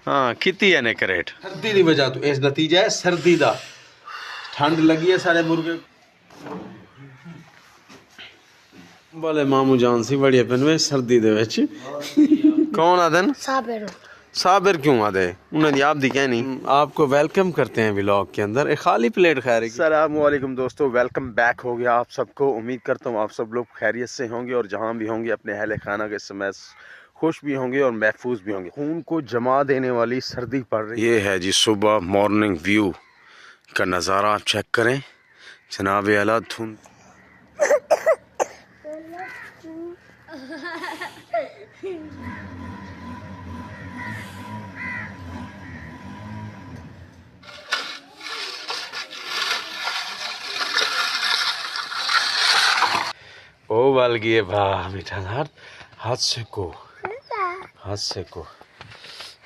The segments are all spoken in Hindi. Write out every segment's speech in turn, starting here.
हाँ कितनी है ने करेट सर्दी की वजह तो इस नतीजा है सर्दी का ठंड लगी है सारे मुर्गे बोले मामू जान सी बड़ी पहनवे सर्दी दे विच कौन आदन साबिर क्यों आदे उन्हें आप दी कहनी आपको वेलकम करते हैं व्लॉग के अंदर एक खाली प्लेट खैर अस्सलाम वालेकुम दोस्तों वेलकम बैक हो गया आप सबको उम्मीद करता हूँ आप सब लोग खैरियत से होंगे और जहाँ भी होंगे अपने अहले खाना के समय खुश भी होंगे और महफूज भी होंगे। खून को जमा देने वाली सर्दी पड़ रही है। ये है जी सुबह मॉर्निंग व्यू का नज़ारा आप चेक करें जनाब आला धुंध ओ वाल गए वाह मीठा हाथ से को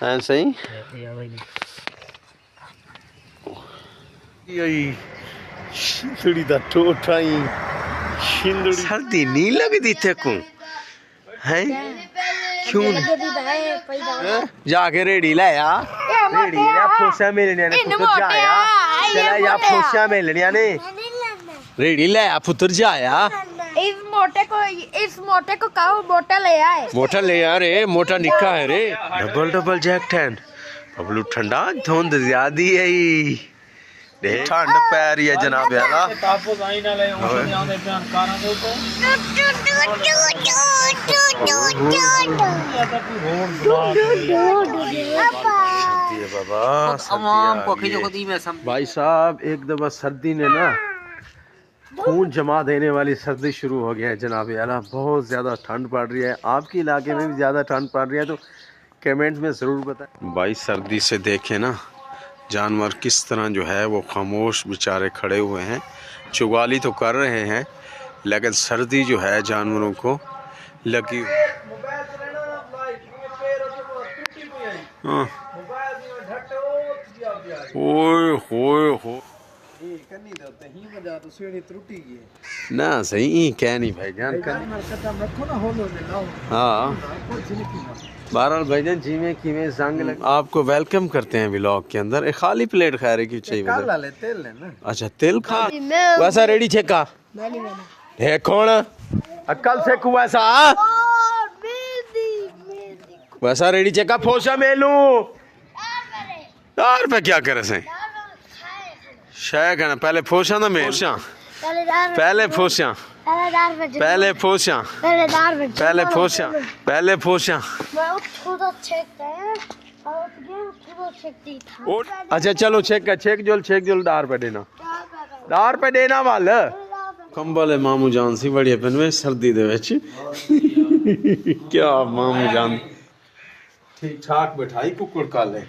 हाँ सही सर्दी नहीं लगती थे को है क्यों जाके रेडी लाया फोसा मिलनिया ने पुत्र जाया चला या फोसा मिलनिया ने रेडी लाया पुत्र जाया इस मोटे को कहो मोटा ले आए रे मोटा निक्का है रे डबल जैक टेंट बबलू ठंडा धुंध ज्यादा है ठंड पै रही है जनाब आला भाई साहब एक दफा सर्दी ने ना खून जमा देने वाली सर्दी शुरू हो गया है जनाब आला बहुत ज़्यादा ठंड पड़ रही है। आपके इलाके में भी ज़्यादा ठंड पड़ रही है तो कमेंट में ज़रूर बताएं। भाई सर्दी से देखें ना जानवर किस तरह जो है वो खामोश बेचारे खड़े हुए हैं चुगाली तो कर रहे हैं लेकिन सर्दी जो है जानवरों को लगी ना सही कह नहीं भाईजान हाँ बहरहाल भाईजान जिमें किमें जंग लग आपको वेलकम करते हैं व्लॉग के अंदर एक खाली प्लेट खा रहे क्यों चाहिए तेल अच्छा तेल खा वैसा रेडी छेका है कौन अक्ल से वैसा वैसा रेडी चेका फोसा मेलू यार पे क्या करे से शायद कहना पहले फोसा ना मेल पहले फोसा अच्छा चलो छेक जोल दार पे देना वाल कंबल है मामू जान सी बड़ी पहनवे सर्दी दे विच क्या मामू जान ठीक ठाक बैठाई कुकुड़ काले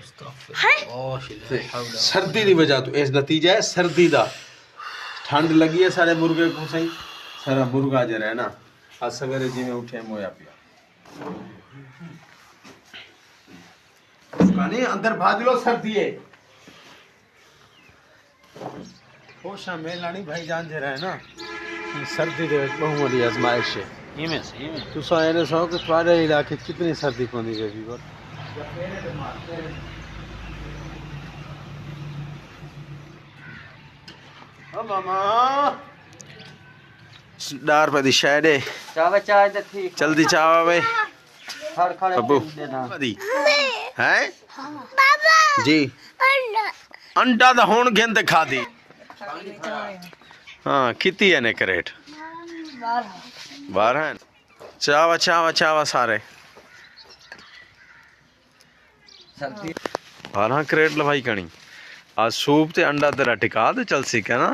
सर्दी की वजह तो इस नतीजा है सर्दी का ठंड लगी है सारे मुर्गे को सही सारा मुर्गा जो है ना आज सवेरे जी में उठे मोया पिया नहीं अंदर भाग लो सर्दी है होशा मेलानी भाई जान जे रहा है ना सर्दी दे बहु बड़ी आजमाइश है तू सारे सौ के तुम्हारे इलाके कितनी सर्दी पौंदी है भी मामा डार पे दी शायद जल्दी चावा भाई अबू है जी अंडा तो हुन गिन खा दी हाँ कितनी है ने करेट 12 चावा सारे 12 करेट लवाई कनी आज सूप ते अंडा तेरा टिका ते चल सी क्या ना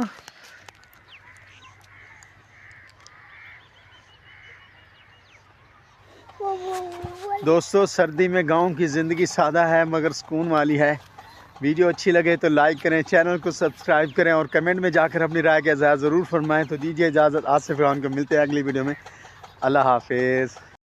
दोस्तों सर्दी में गांव की ज़िंदगी सादा है मगर सुकून वाली है। वीडियो अच्छी लगे तो लाइक करें चैनल को सब्सक्राइब करें और कमेंट में जाकर अपनी राय का इज़हार ज़रूर फरमाएं। तो दीजिए इजाज़त आसिफ खान को मिलते हैं अगली वीडियो में। अल्लाह हाफिज़।